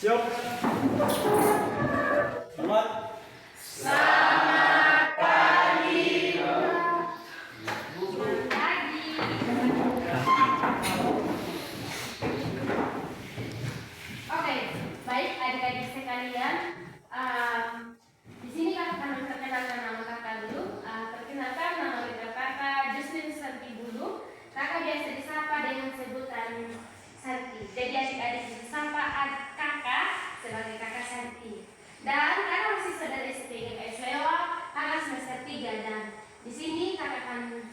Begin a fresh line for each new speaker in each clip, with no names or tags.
Siap. Selamat.
Selamat pagi. Oke, baik adik-adik sekalian. Di sini kakak akan memperkenalkan nama kakak dulu. Perkenalkan, nama lengkap kakak Justin Santi Bulu. Kakak biasa disapa dengan sebutan Santi. Jadi adik-adik disapa kakak sebagai kakak Santi. Dan kakak masih saudara SMP GKI Suewa, kakak semester 3, dan di sini kakak akan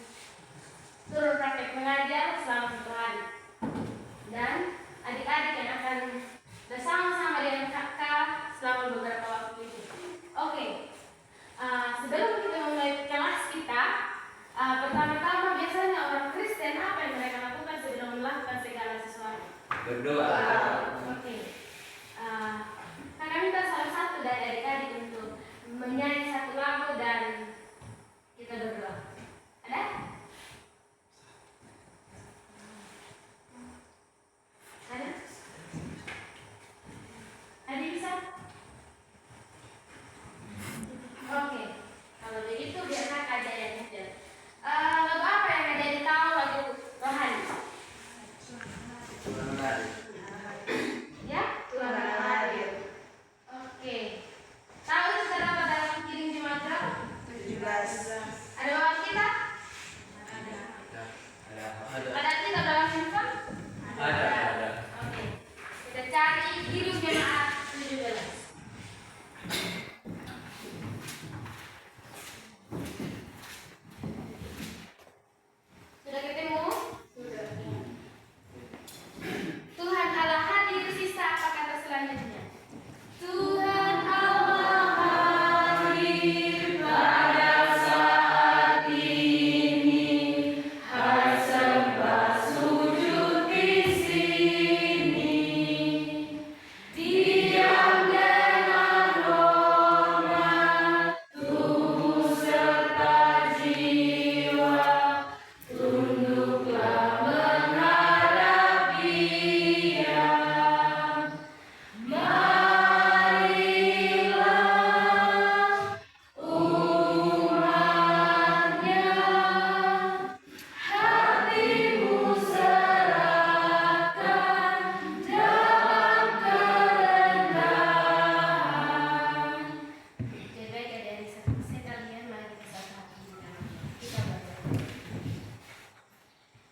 turun praktek mengajar selama 1 hari. Dan adik-adik yang akan bersama-sama dengan kakak selama beberapa waktu itu. Oke, sebelum kita memulai kelas kita, pertama-tama biasanya orang Kristen apa yang mereka lakukan sebelum melakukan segala sesuatu?
Berdoa.
Oke. Kakak minta salah satu dari adik-adik untuk menyanyi satu lagu dan kita berdoa. Ada? Ada? Adik bisa? Oke. Kalau begitu biar kakak aja yang nyetel. Lagu apa yang adik-adik tahu lagu rohani? Ya? Tuhan hadir. Oke. Tahu itu terdapat dalam Kirim Jemaat berapa?
17.
Ada bawah kita? Ada kita dalam handphone?
Ada.
Oke. Kita cari Kirim Jemaat 17. Sudah ketemu? Sudah. Tuhan Allah hadir, sisa apa kata selanjutnya? Tuhan Allah hadir pada saat ini, hai sembah sujud di sini, diam dengan hormat, tubuh serta jiwa, tunduklah menghadap Dia. Marilah umatnya, hatimu serahkan dalam kerendahan. Jadi baik adik-adik sekalian, mari kita satu hati kita berdoa.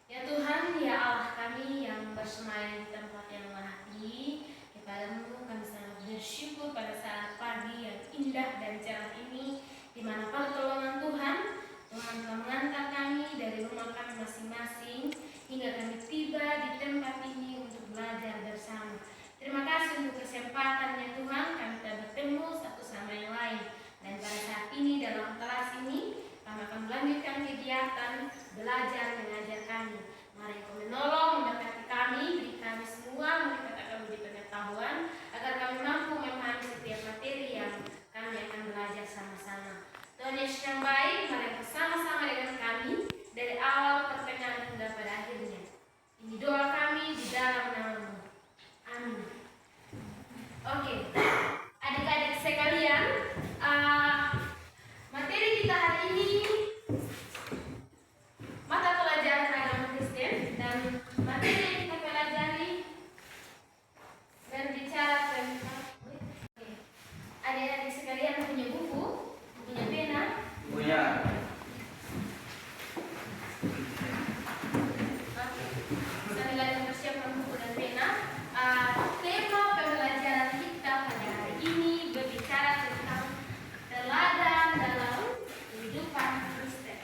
Ya Tuhan, ya Allah kami yang bersemayam di tempat yang maha tinggi, kepadamu kami sangat bersyukur pada saat pagi yang indah dan cerah ini, di mana pertolongan Tuhan telah mengantar kami dari rumah kami masing-masing hingga kami tiba di tempat ini untuk belajar bersama. Terima kasih untuk kesempatannya Tuhan, kami telah bertemu satu sama yang lain. Dan pada saat ini dalam kelas ini kami akan melanjutkan kegiatan belajar mengajar kami. Mari Kau menolong, memberkati kami, beri kami semua meningkatkan budi pengetahuan agar kami mampu memahami setiap materi yang kami akan belajar sama-sama. Tuhan Yesus yang baik, mari bersama-sama dengan kami dari awal pertengahan hingga pada akhirnya. Ini doa kami di dalam nama-Mu. Amin. Oke, adik-adik sekalian, materi kita hari ini mata pelajaran agama Kristen, dan materi yang kita pelajari berbicara tentang adik-adik sekalian punya buku, punya pena.
Punya.
Oke. Sambil mempersiapkan buku dan pena, tema pembelajaran kita pada hari ini berbicara tentang teladan dalam kehidupan Kristen.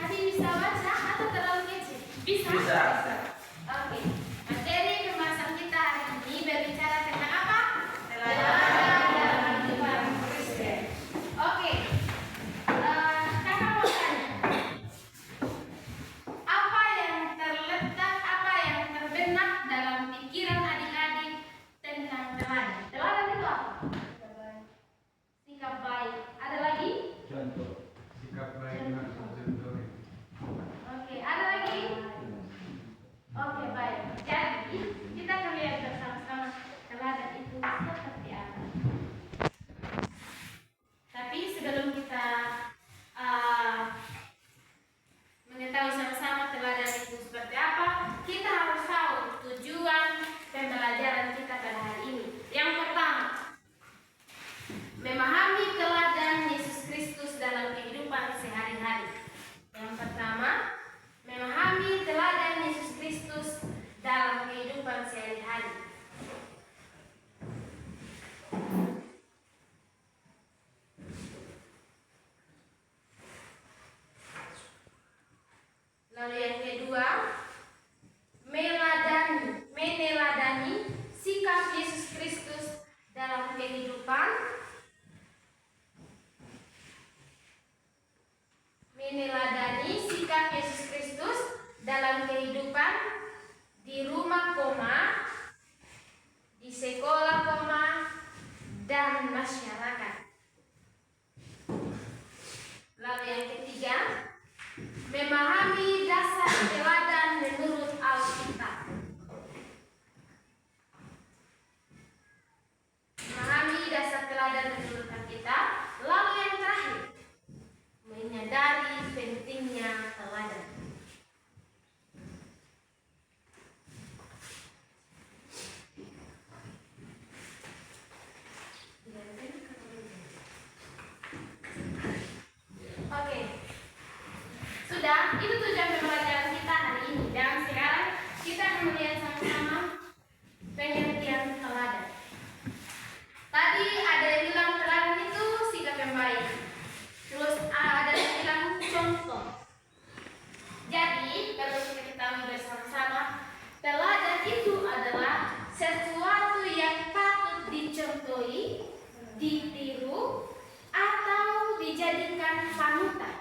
Adik bisa baca atau terlalu kecil? Bisa. Oke. Materi pembahasan kita hari ini berbicara tentang apa? Teladan dalam kehidupan seperti apa. Tapi sebelum kita mengetahui sama-sama teladan itu seperti apa, kita harus tahu tujuan pembelajaran kita pada hari ini. Yang pertama, memahami teladan Yesus Kristus dalam kehidupan sehari-hari. Yang pertama, memahami teladan Yesus Kristus dalam kehidupan sehari-hari. Lalu yang kedua, meneladani sikap Yesus Kristus dalam kehidupan. Meneladani sikap Yesus Kristus dalam kehidupan di rumah koma, di sekolah koma, dan masyarakat. Lalu yang ketiga, memahami dasar teladan menurut Alkitab. Memahami dasar teladan menurut Alkitab. Lalu yang terakhir, menyadari pentingnya teladan. Oke. Sudah, itu tujuan pembelajaran kita hari ini. Dan sekarang kita akan melihat sama-sama pengertian teladan. Tadi ada yang bilang teladan itu sikap yang baik. Terus ada yang bilang contoh. Jadi, perlu kita ketahui bersama-sama, teladan itu adalah sesuatu yang patut dicontohi, ditiru, atau dijadikan panutan.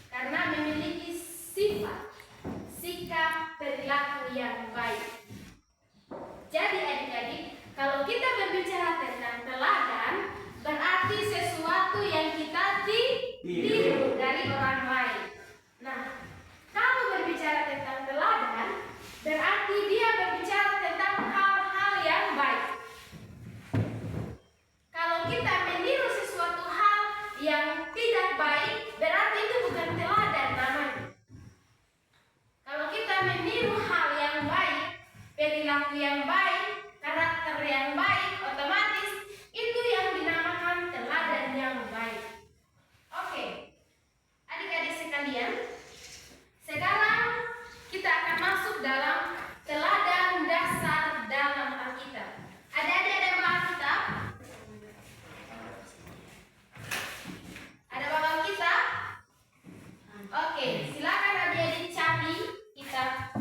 Karena memiliki sifat, sikap, perilaku yang baik. Jadi adik-adik, kalau kita berbicara tentang teladan, berarti sesuatu yang kita tiru dari orang lain. Nah, kalau berbicara tentang teladan, berarti dia berbicara tentang hal-hal yang baik. Kalau kita meniru sesuatu hal yang tidak baik, berarti itu bukan teladan namanya. Kalau kita meniru hal yang baik, perilaku yang baik, karakter yang baik, otomatis itu yang dinamakan teladan yang baik. Oke, adik-adik sekalian, sekarang kita akan masuk dalam teladan dasar dalam Alkitab. Adik-adik ada yang bawa Alkitab? Ada bawa Alkitab? Oke, silakan adik-adik cari kitab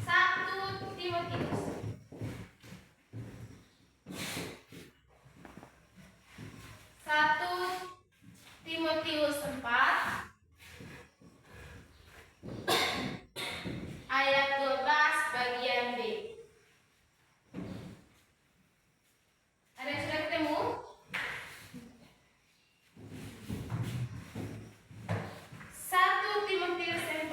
1 Timotius. 1 Timotius 4 ayat 12 bagian B. Ada yang sudah ketemu? 1 Timotius 4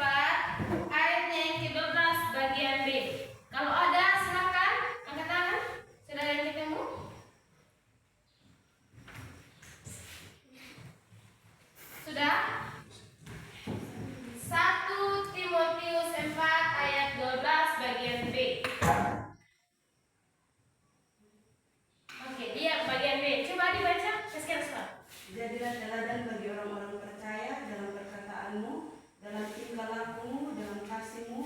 ayatnya yang ke-12 bagian B. Kalau ada silakan angkat tangan. Sudah ada yang ketemu? Sudah? 1 Timotius 4 ayat 12 bagian B. Oke, dia bagian B. Coba dibaca. Sekian.
Jadilah teladan bagi orang-orang percaya dalam perkataanmu, dalam tingkah lakumu, dalam kasihmu,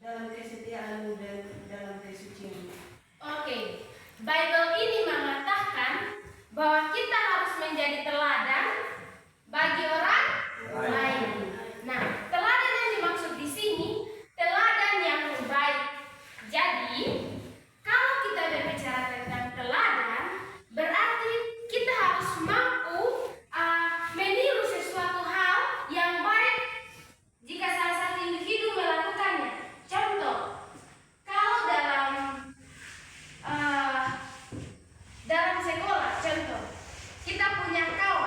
dalam kesetiaanmu, dan dalam kesucianmu.
Oke, Bible ini mengatakan bahwa kita harus menjadi teladan bagi orang lain. Nah, teladan yang dimaksud di sini teladan yang baik. Jadi, kalau kita berbicara tentang teladan, berarti kita harus mampu meniru sesuatu hal yang baik jika salah satu individu melakukannya. Contoh, kalau dalam sekolah, contoh, kita punya kawan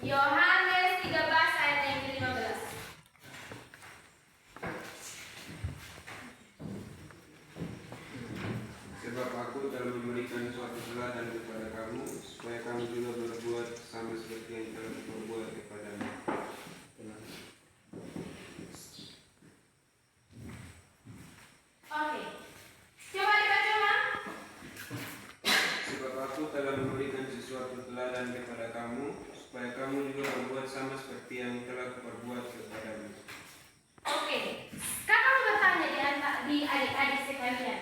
Yohanes 13 ayat yang ke-15.
Sebab aku telah memberikan suatu teladan kepada kamu, supaya kamu juga berbuat sama seperti yang telah kuperbuat kepadamu.
Oke. Coba dibaca ulang.
Sebab aku telah memberikan sesuatu teladan kepada kamu, supaya kamu juga berbuat sama seperti yang telah kuperbuat kepadamu.
Oke. Sekarang bertanya di adik-adik sekalian.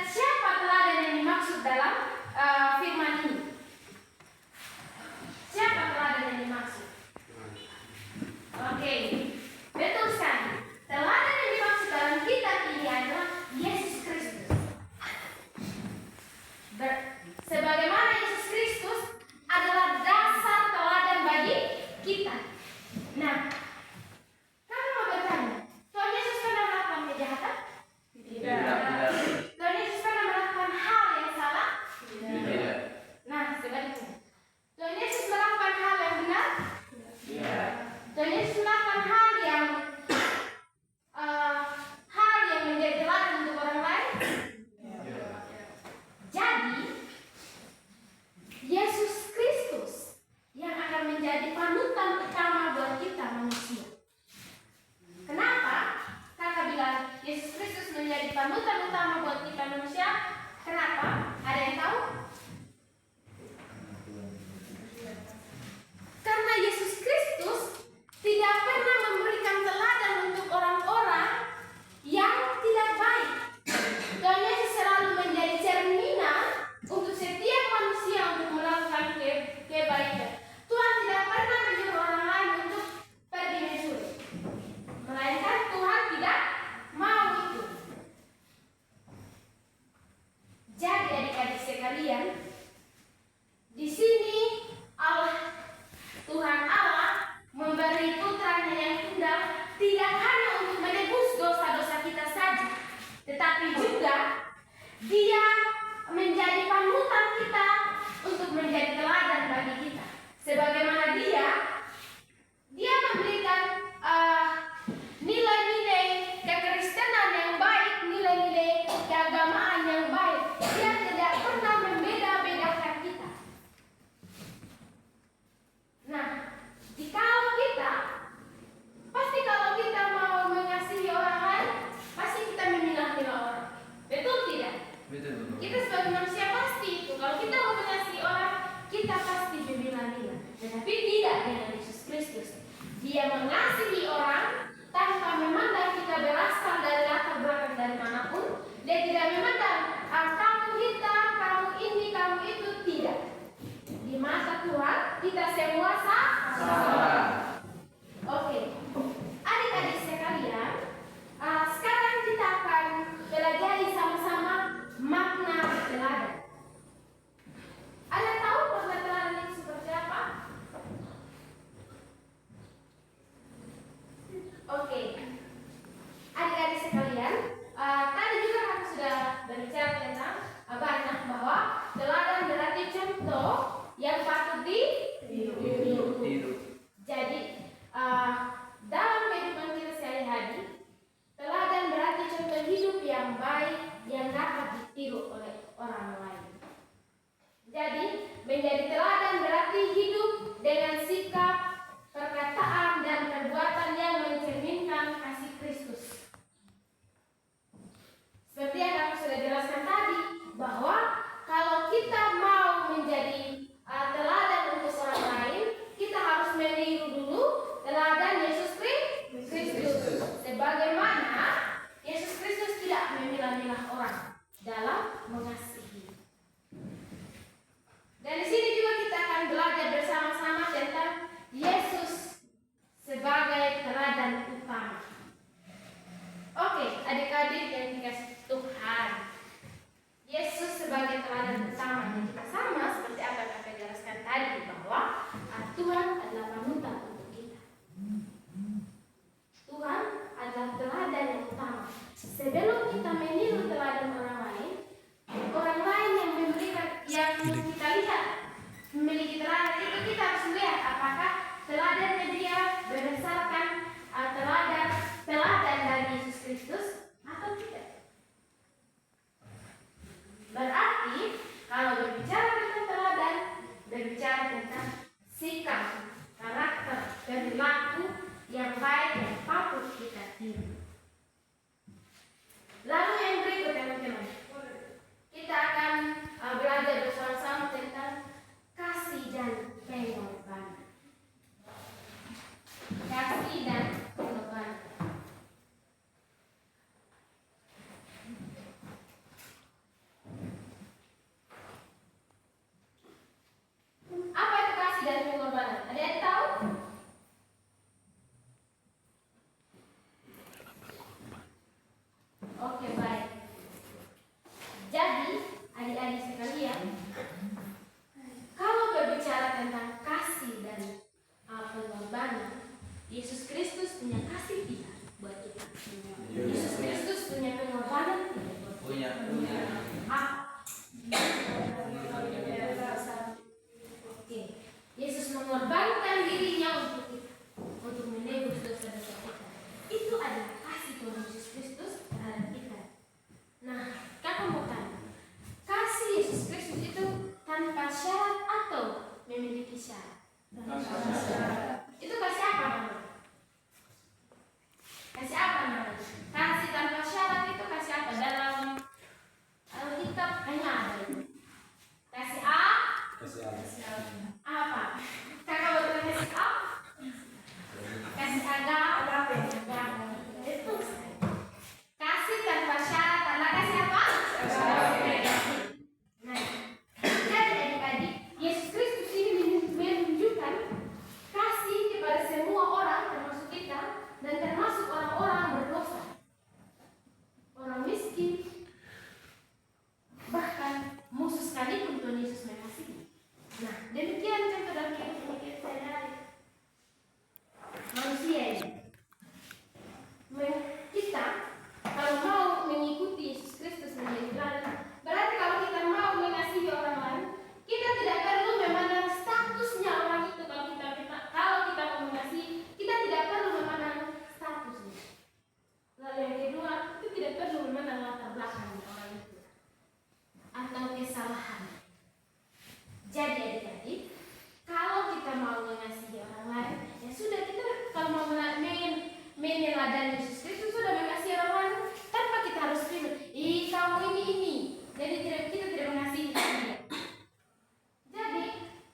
Siapa teladan yang dimaksud dalam firman ini? Siapa teladan yang dimaksud? Oke, betul sekali. Teladan yang dimaksud dalam kitab ini adalah Yesus Kristus. Sebagaimana Yesus Kristus adalah dasar teladan bagi kita. Nah, kamu mau bertanya, Tuhan Yesus pernah melakukan kejahatan?
Tidak.
Tuhan Yesus pernah melakukan hal yang salah?
Tidak.
Nah, sebaliknya. Tuhan Yesus melakukan hal yang benar?
Tidak.
Tuhan Yesus melakukan hal yang menjadi teladan untuk orang lain. Jadi Yesus Kristus yang akan menjadi panutan utama buat kita manusia. Kenapa kakak bilang Yesus Kristus menjadi panutan utama buat kita manusia? Kenapa? Ada yang tahu? Karena Yesus Kristus tidak pernah memberikan teladan untuk orang-orang yang tidak baik. Tuhan Yesus selalu menjadi cerminan untuk setiap manusia untuk melakukan kebaikan. Tuhan tidak pernah menyuruh orang lain untuk pergi mencuri, melainkan Tuhan tidak mau itu. Jadi adik-adik sekalian, di sini Tuhan Allah memberi putranya yang tunggal tidak hanya untuk menebus dosa-dosa kita saja, tetapi juga Dia menjadi panutan kita untuk menjadi teladan bagi kita. Sebagaimana Dia memberikan nilai-nilai kekristenan yang baik, nilai-nilai keagamaan yang baik. Dia tidak pernah membeda-bedakan kita. Nah, kalau kita mau mengasihi orang lain, pasti kita memilah-milah orang. Betul tidak?
Betul.
Kita sebagai manusia pasti itu. Kalau kita mau mengasihi orang, kita pasti memilah-milah. Tetapi tidak dengan Yesus Kristus. Dia mengasihi orang tanpa memandang kita berasal dari latar belakang dari manapun. Dia tidak memandang kamu hitam, kamu ini, kamu itu, tidak. Di mata Tuhan kita semua sama. Oke. Adik-adik sekalian, sekarang kita akan pelajari sama-sama makna teladan. Ada tahu makna teladan itu seperti apa? Oke. Adik-adik sekalian, tadi juga aku sudah berbicara tentang banyak bahwa teladan berarti contoh yang patut ditiru. Jadi dalam kehidupan kita sehari-hari, teladan berarti contoh hidup yang baik yang dapat ditiru oleh orang lain. Jadi menjadi teladan berarti hidup dengan sikap, perkataan, dan perbuatan yang mencerminkan kasih Kristus. Seperti yang aku sudah jelaskan tadi, bahwa kalau kita mau menjadi teladan untuk orang lain, kita harus meniru dulu teladan Yesus Kristus. Sebagaimana Yesus Kristus tidak memilah-milah orang dalam mengasihi. Dan di sini juga kita akan belajar bersama-sama tentang memiliki teladan itu, kita harus melihat apakah teladannya dia berdasarkan teladan dari Yesus Kristus atau tidak. Berarti kalau berbicara tentang teladan, berbicara tentang sikap, karakter, perilaku yang baik yang patut kita tiru. Lalu yang berikut teman-teman, kita akan belajar bersama-sama tentang kasih dan pengorbanan. Kasih dan pengorbanan. Apa itu kasih dan pengorbanan? Ada yang tahu? Oke, baik. Jadi, adik-adik sekalian, kalau berbicara tentang kasih dan pengorbanan, Yesus Kristus punya kasih tidak buat kita? Yesus Kristus punya pengorbanan tidak buat kita?
Punya.
Oke. Yesus mengorbankan dirinya untuk kita, untuk menebus dosa-dosa kita. Itu adalah kasih Tuhan Yesus Kristus terhadap kita. Nah, kakak mau tanya, kasih Yesus Kristus itu tanpa syarat atau memiliki syarat? Itu kasih apa namanya? Kasih apa namanya? Kasih tanpa syarat itu kasih apa? Dalam Alkitab hanya ada itu. Kasih A? Apa? Kakak mau tanya kasih A? Kasih agape. Itu kasih tanpa syarat adalah kasih apa? Nah, jadi adik-adik, Yesus Kristus ini menunjukkan kasih kepada semua orang, termasuk kita, dan termasuk orang-orang berdosa, orang miskin, bahkan musuh sekalipun Tuhan Yesus mengasihi. Nah, demikian contoh dalam kehidupan kita sehari-hari. Manusia ini, kita kalau mau mengikuti Yesus Kristus menjadi teladan, berarti kalau kita mau mengasihi orang lain, kita tidak perlu memandang statusnya orang itu. Kalau kita mau mengasihi, kita tidak perlu memandang statusnya. Lalu yang kedua, itu tidak perlu memandang latar belakang orang itu atau kesalahan. Jadi adik-adik, kalau kita mau mengasihi orang lain, ya sudah, kita kalau mau meneladani Yesus Kristus sudah mengasihi orang lain tanpa kita harus terima. Kamu ini. Jadi kita tidak mengasihi dia. Jadi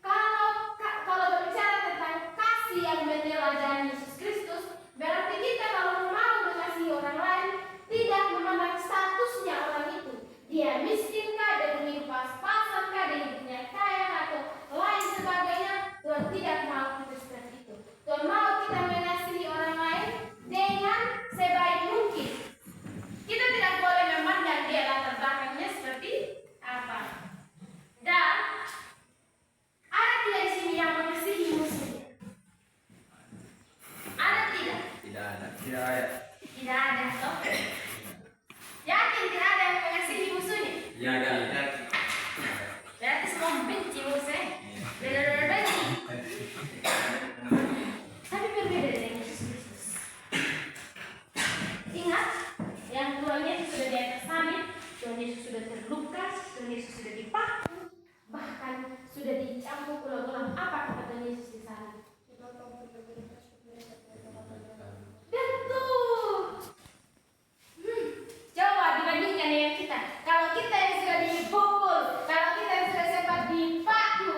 kalau berbicara tentang kasih yang meneladani Yesus Kristus, berarti kita kalau mau mengasihi orang lain tidak memandang statusnya orang itu. Dia miskin kah, dia hidup pas-pasan kah, dia hidupnya kaya atau lain sebagainya. Tuhan tidak mau kita seperti itu. Tuhan mau kita mengasihi orang lain dengan sebaik mungkin. Kita tidak boleh memandang dia latar belakangnya seperti apa. Dan ada tidak di sini yang mengasihi musuhnya? Ada tidak?
Tidak ada.
Tidak ada. Toh? Yakin tidak ada yang mengasihi musuhnya?
Ya ada.
Berarti semua membenci musuhnya. Benar-benar benci. Tapi berbeda dengan Yesus Kristus. Ingat, yang Tuhan Yesus sudah di atas salib, Tuhan Yesus sudah terluka, Tuhan Yesus sudah dipaku, bahkan sudah dicampur ulang-ulang. Apa kata Tuhan Yesus di salib? Betul. Coba dibandingkan dengan kita. Kalau kita yang sudah dipukul, kalau kita yang sudah sempat dipaku,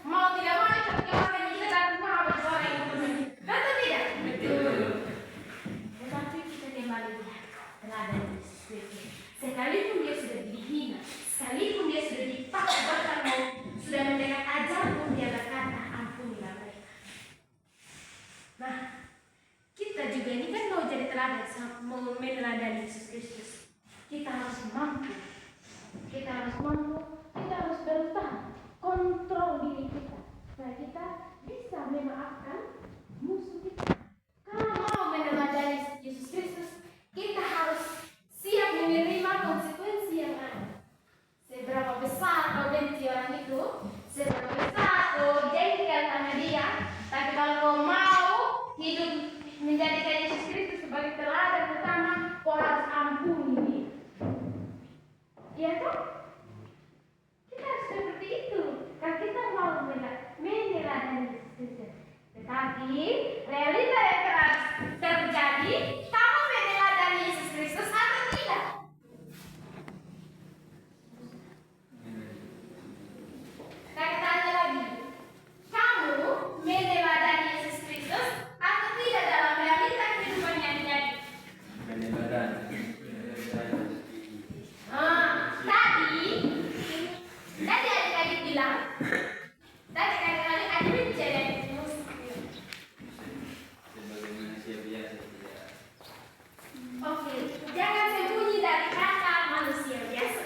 mau tidak mau kita kemarin kita datang menghadap orang yang benar. Betul tidak? Betul. Tetapi kita kembali lihat teladan Yesus Kristus. Sekalipun dia sudah dihina, sekalipun dia sudah dipaku, bahkan sudah mendengar ajar pun dia berkata, ampunilah mereka. Nah, kita juga ini kan mau jadi teladan, mau meneladani Yesus Kristus. Kita harus mampu, kita harus berusaha kontrol diri kita supaya kita bisa memaafkan musuh kita. Kalau mau meneladani Yesus Kristus, kita harus siap menerima konsekuensi yang ada. Seberapa besar kau benci orang itu, seberapa besar Tetapi realita yang terjadi, kamu meneladani Yesus Kristus atau tidak? Saya tanya lagi, kamu meneladani Yesus Kristus atau tidak dalam realita kehidupan yang terjadi? Tadi adik-adik bilang, tadi adik-adik ada bicara
Sebagaimana siap biasa tidak.
Oke, jangan sembunyi dari kata manusia biasa.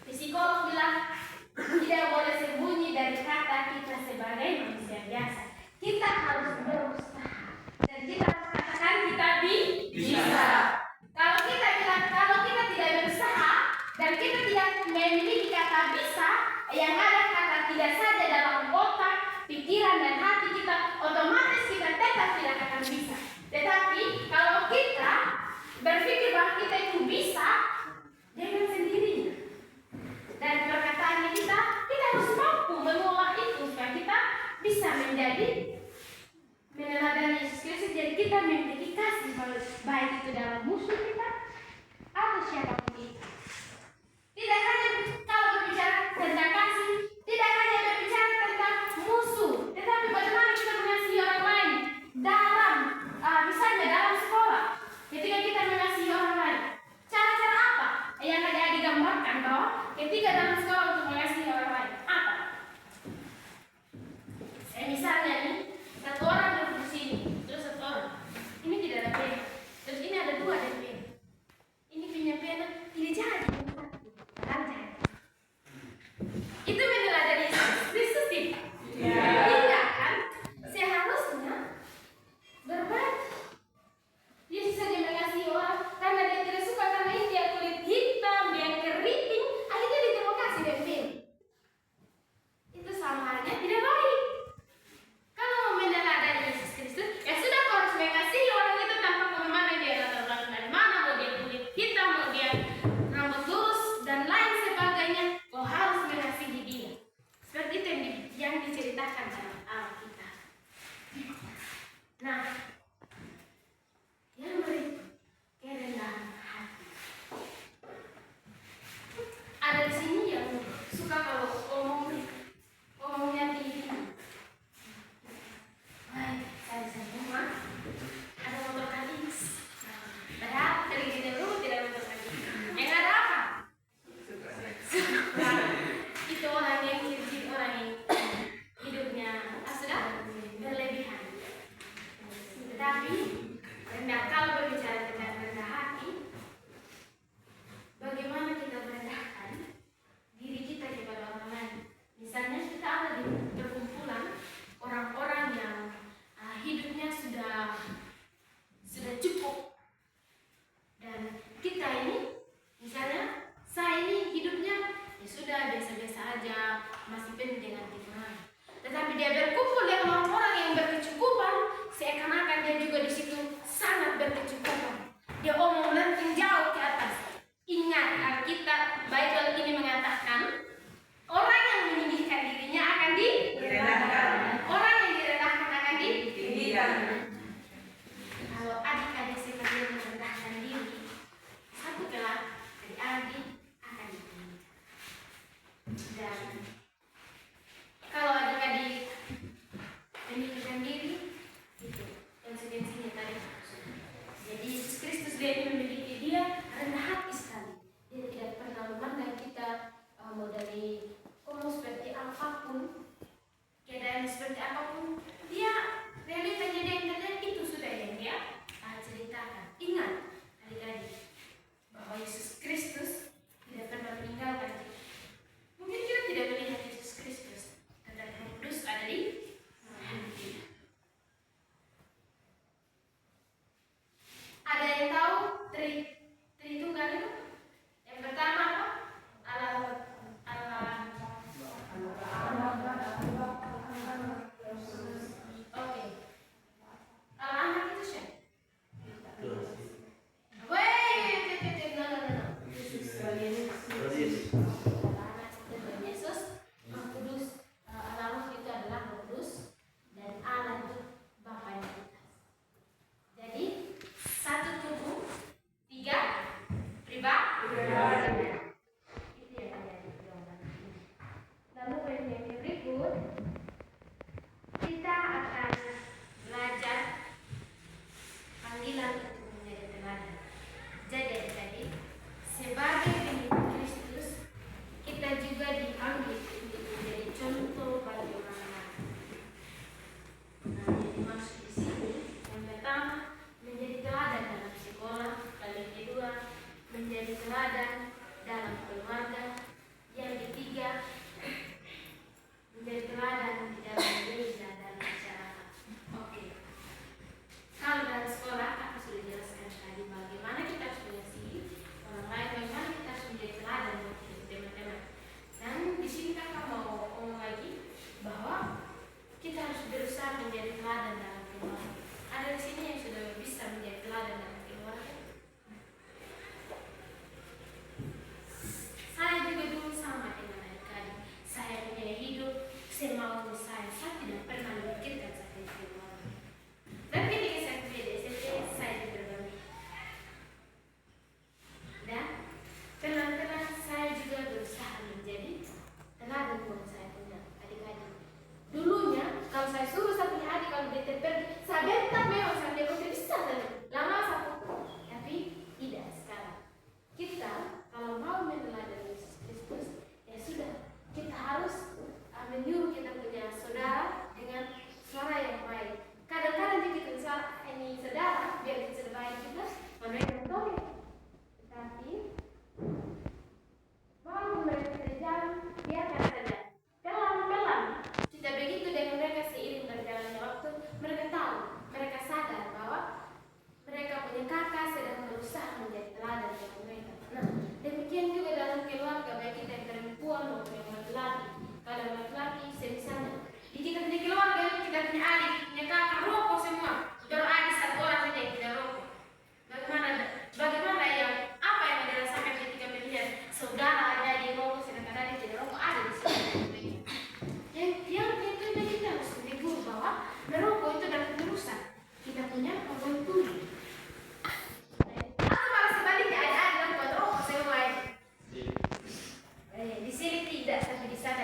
Psikolog bilang tidak boleh sembunyi dari kata kita sebagai manusia biasa. Kita harus berusaha dan kita harus katakan kita bisa. Kalau kita bilang kalau kita tidak berusaha dan kita tidak memiliki kata bisa, yang ada kata tidak saja dalam otak, pikiran dan hati kita, otomatis kita tetap tidak akan bisa. Tetapi kalau kita berpikir bahwa kita itu bisa dengan sendirinya, dan perkataannya kita harus mampu mengolah itu supaya kita bisa menjadi meneladani Yesus Kristus. Jadi kita memiliki kasih baik itu dalam musuh kita atau siapapun itu. Tidak hanya kalau berbicara tentang kasih, tidak hanya berbicara tentang musuh, tetapi bagaimana kita mengasihi orang lain dalam misalnya dalam sekolah. Ketika kita mengasihi orang lain, cara-cara apa yang ada digambarkan bahwa ketika dalam sekolah untuk mengasihi orang lain apa? Misalnya nih, satu orang duduk di sini, terus satu orang ini tidak ada pena, terus ini ada dua ada pena, ini punya pena,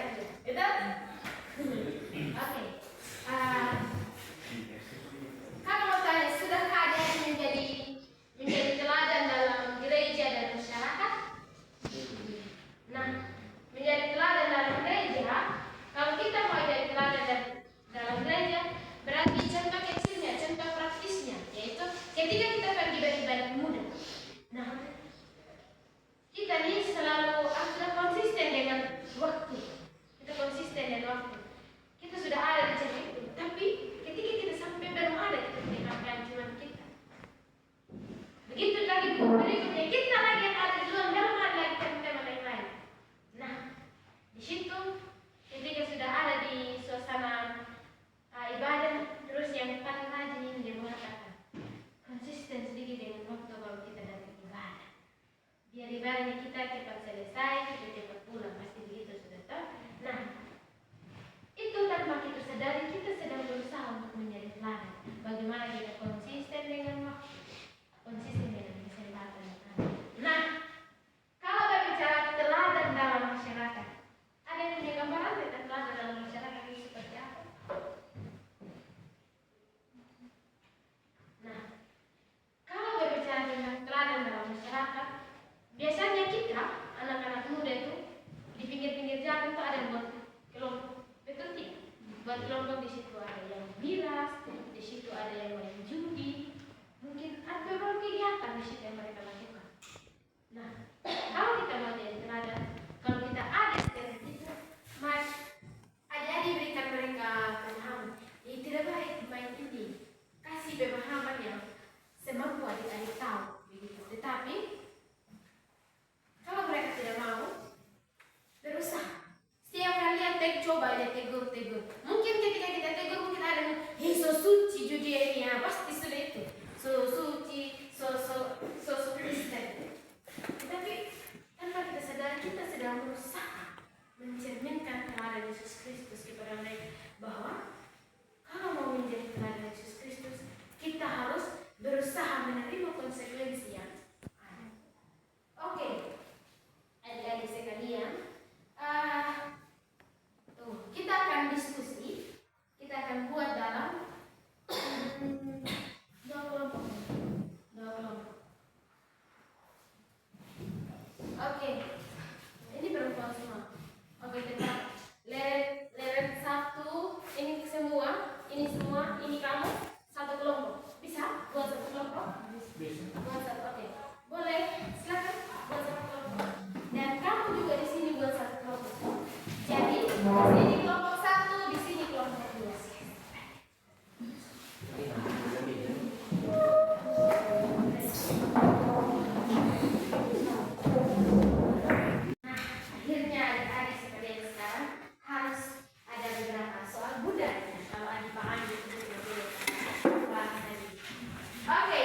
saja. Betul? Oke. Kalau mau tanya, sudahkah ada yang menjadi teladan dalam gereja dan masyarakat? Nah, menjadi teladan dalam gereja, kalau kita mau jadi teladan dalam gereja, berarti contoh kecilnya, contoh praktisnya, yaitu ketika kita pergi beribadah muda. Nah, kita ini selalu sudah konsisten dengan waktu. Kita konsisten dengan waktu. Kita sudah ada di jam itu, tapi ketika kita sampai belum ada, kita mendengarkan cuma kita. Begitu lagi berikutnya, kita lagi yang ada di luar, belum ada lagi teman-teman yang lain. Nah, di situ ketika sudah ada di suasana ibadah, terus yang paling rajin ini dia mengatakan konsisten sedikit dengan waktu kalau kita datang ibadah. Biar ibadahnya kita cepat selesai, kita cepat pulang, pasti begitu sudah tahu. Nah, itu tanpa kita sadari kita sedang berusaha untuk menjadi teladan. Bagaimana kita konsisten dengan waktu, konsisten dengan kesempatan. Nah, kalau berbicara teladan dalam masyarakat, ada yang punya gambaran tentang teladan dalam masyarakat itu seperti apa? Nah, kalau berbicara tentang teladan dalam masyarakat, biasanya kita, anak-anak muda itu, di pinggir-pinggir jalan itu ada buat kelompok. Betul tidak? Buat kelompok di situ ada yang miras, di situ ada yang main judi, mungkin ada beberapa kegiatan di situ yang mereka lakukan. Nah, kalau kita mau jadi teladan, kalau kita ada seperti itu, mas, adik-adik berikan mereka pemahaman. Tidak baik main ini, kasih pemahaman yang semampu adik-adik tahu, begitu. Tetapi kalau mereka tidak mau, berusaha. Setiap kalian coba aja tegur. Mungkin ketika kita tegur, mungkin ada yang, hei so suci judi ini ya, pasti sudah itu. So suci, so Kristen. Tetapi tanpa kita sadari, kita sedang berusaha mencerminkan teladan Yesus Kristus kepada mereka, bahwa kalau mau menjadi teladan Yesus Kristus, kita harus berusaha menerima konsekuensi yang ada. Oke, adik-adik sekalian, kita akan diskusi, kita akan buat dalam dua kelompok. Oke, ini perempuan semua. Oke, kita leret satu, ini semua, ini kamu, satu kelompok. Bisa buat satu kelompok? Bisa. Buat satu, oke. Boleh, silakan buat satu kelompok. Dan kamu juga di sini buat satu kelompok. Jadi di sini kelompok satu, di sini kelompok dua. Nah, akhirnya adik-adik seperti yang sekarang harus ada beberapa soal budaya. Kalau adik paham itu tidak boleh bahas tadi. Oke,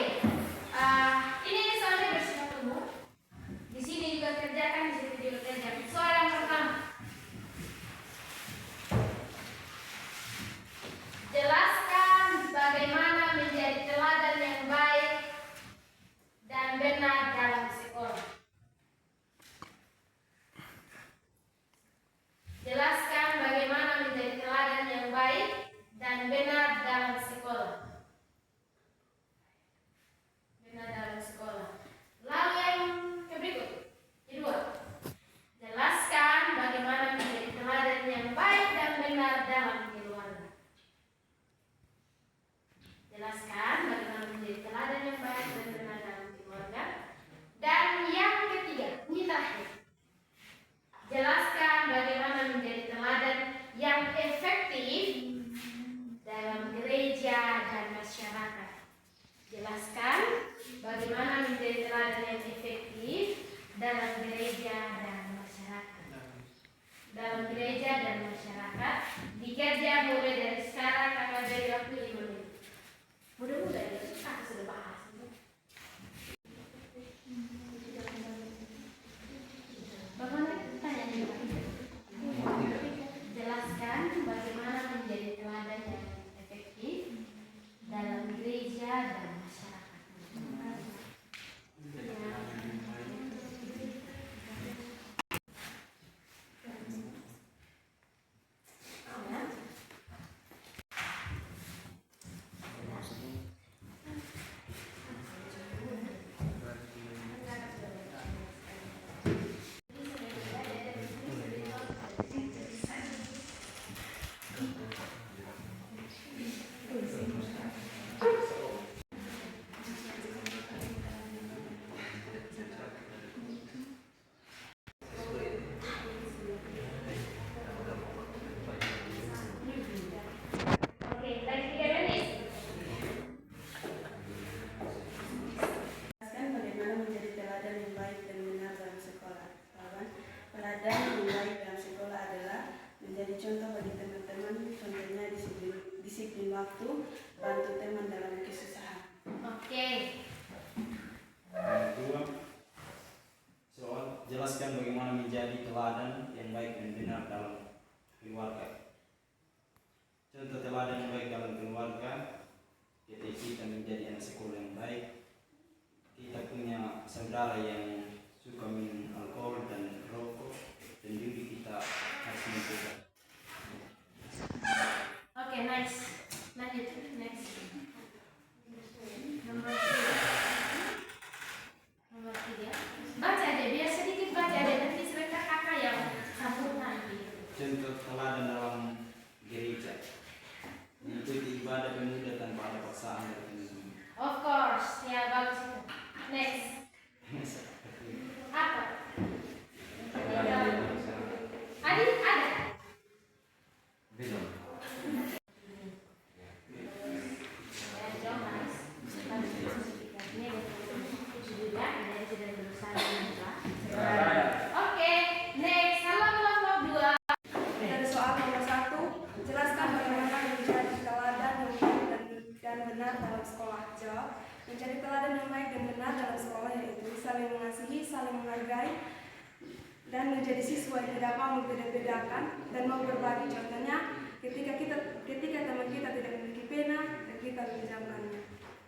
ini soalnya bersifat umum. Di sini juga kerjakan, di sini juga kerjakan. Soal yang pertama. Jelaskan bagaimana menjadi teladan yang baik dan benar dalam sekolah. Jelaskan bagaimana menjadi teladan yang baik dan benar dalam sekolah. Benar dalam sekolah. Lalu yang berikut, kedua. Jelaskan bagaimana menjadi teladan yang baik dan benar dalam keluarga. Jelaskan bagaimana menjadi teladan yang baik dan benar dalam keluarga. Dan yang ketiga, ini terakhir. Jelaskan bagaimana menjadi teladan yang efektif dalam gereja dan masyarakat. Jelaskan bagaimana menjadi teladan yang efektif dalam gereja dan masyarakat. Dalam gereja dan masyarakat, dikerja mulai dari sekarang atau dari waktu 5 menit. Mudah-mudahan ya, aku sudah bahas. Bagaimana tanya nih Pak? Jelaskan bagaimana menjadi teladan yang efektif dalam gereja dan masyarakat.
menjadi contoh bagi teman-teman. Contohnya disiplin waktu, bantu teman dalam kesusahan.
Oke.
Yang kedua, soal jelaskan bagaimana menjadi teladan yang baik dan benar dalam keluarga. Contoh teladan yang baik dalam keluarga, ketika kita menjadi anak sekolah yang baik, kita punya saudara yang suka minum alkohol dan rokok, dan juga kita harus mencegah.
Oke, nice. Lanjut, next. Nomor 3. Baca deh, biar sedikit baca deh, nanti sebentar kakak yang sambung nanti.
Contoh teladan dalam gereja, mengikuti ibadah pemuda tanpa ada paksaan dari teman-teman.
Of course, ya bagus itu. Next. Apa? Adi, ada?
Belum.
Ya, Jonas. Ini ada juga, ini sudah berusaha juga. Oke, next. Halaman nomor 2.
Dari soal nomor 1, jelaskan bagaimana menjadi teladan yang baik dan benar dalam sekolah. Jawab, menjadi teladan yang baik dan benar dalam sekolah yaitu saling mengasihi, saling menghargai, dan menjadi siswa yang tidak mau membeda-bedakan dan mau berbagi. Contohnya, ketika teman kita tidak memiliki pena, dan kita meminjamkannya.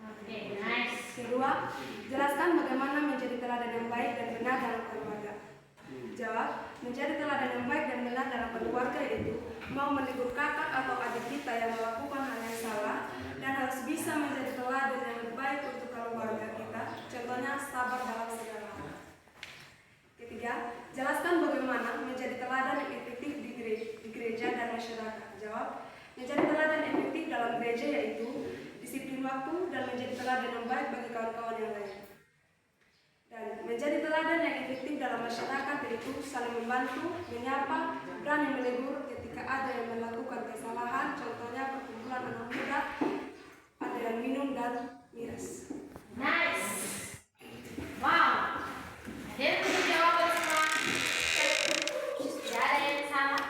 Oke, nice.
Kedua, jelaskan bagaimana menjadi teladan yang baik dan benar dalam keluarga. Jawab, menjadi teladan yang baik dan benar dalam keluarga yaitu mau menegur kakak atau adik kita yang melakukan hal yang salah dan harus bisa menjadi teladan yang lebih baik untuk keluarga kita. Contohnya, sabar dalam segala hal. Ketiga, jelaskan bagaimana menjadi teladan yang efektif di gereja dan masyarakat. Jawab, menjadi teladan yang efektif dalam gereja yaitu disiplin waktu dan menjadi teladan yang baik bagi kawan-kawan yang lain. Dan menjadi teladan yang efektif dalam masyarakat yaitu saling membantu, menyapa, berani menegur ketika ada yang melakukan kesalahan. Contohnya perkumpulan anak muda, ada yang minum dan miras.
Nice. Wow. Ada yang punya jawaban semua? Tidak ada yang salah.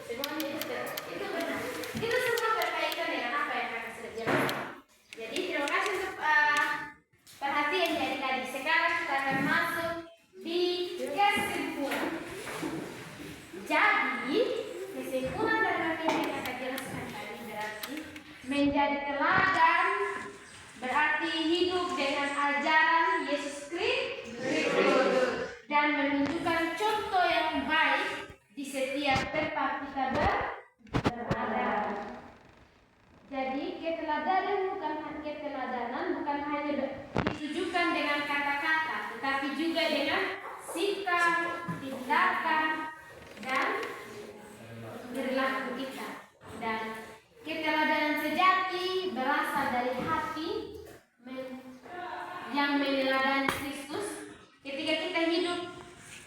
Semuanya itu benar. Itu semua berkaitan dengan apa yang kakak sudah jelaskan. Jadi terima kasih untuk perhatian dari tadi. Sekarang kita akan masuk di kesimpulan. Jadi kesimpulan dari apa yang kakak jelaskan tadi berarti menjadi teladan berarti hidup dengan ajaran Yesus Kristus dan menunjukkan contoh yang baik di setiap tempat kita berada. Jadi keteladanan bukan hanya ditujukan dengan kata-kata, tetapi juga dengan sikap, tindakan, dan perilaku kita. Dan keteladanan sejati berasal dari hati yang meneladani Kristus. Ketika kita hidup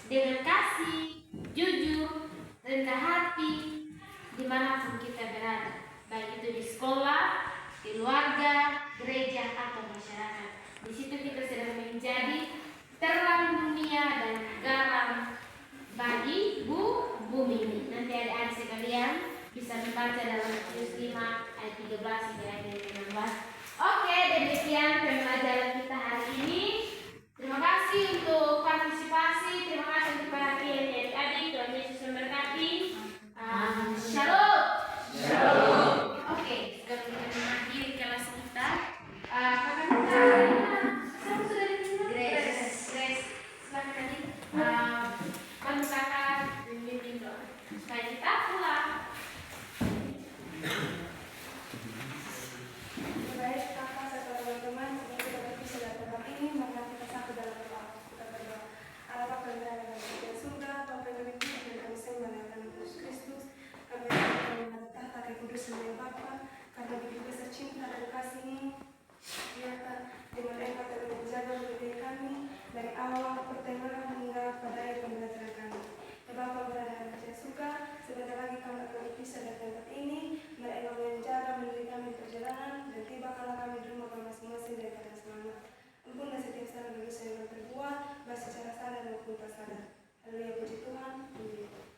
dengan kasih, jujur, rendah hati, dimanapun kita berada, baik itu di sekolah, keluarga, gereja, atau masyarakat. Di situ kita sedang menjadi terang dunia dan garam bagi bumi ini. Nanti adik-adik sekalian bisa membaca dalam Matius 5 ayat 13 hingga ayat 16. Oke, demikian pembelajaran kita hari ini. Terima kasih untuk partisipasi, terima kasih untuk perhatian adik-adik. Tuhan Yesus memberkati. Shalom. Shalom. Oke, sekarang kita mengakhiri kelas kita. Kakak kita siapa sudah diminta? Grace. Silakan tadi. Bantu kakak memimpin doa supaya kita pulang.
Baik, kakak serta teman-teman, seperti dapat bisa tempat ini, maka kita satu dalam doa. Kita berdoa. Allah Bapa yang berada di surga, Bapa yang kami puji dan kami sembah dalam Yesus Kristus. Kami menghadap tahta kekudusan yang Bapa, karena begitu besar cinta dan kasih-Mu, nyata di mana Engkau telah menjaga mendidik kami dari awal pertengahan hingga pada akhir pembelajaran kami. Ya Bapa berada di surga, sebentar lagi kami akan berpisah dari tempat ini. Mari Engkau menjaga mendidik kami di perjalanan dan tiba kala kami di rumah kami masing-masing dari keadaan semangat. Ampunlah setiap salah dan dosa yang kami perbuat, baik secara sadar maupun tak sadar. Haleluya, puji Tuhan. Amin.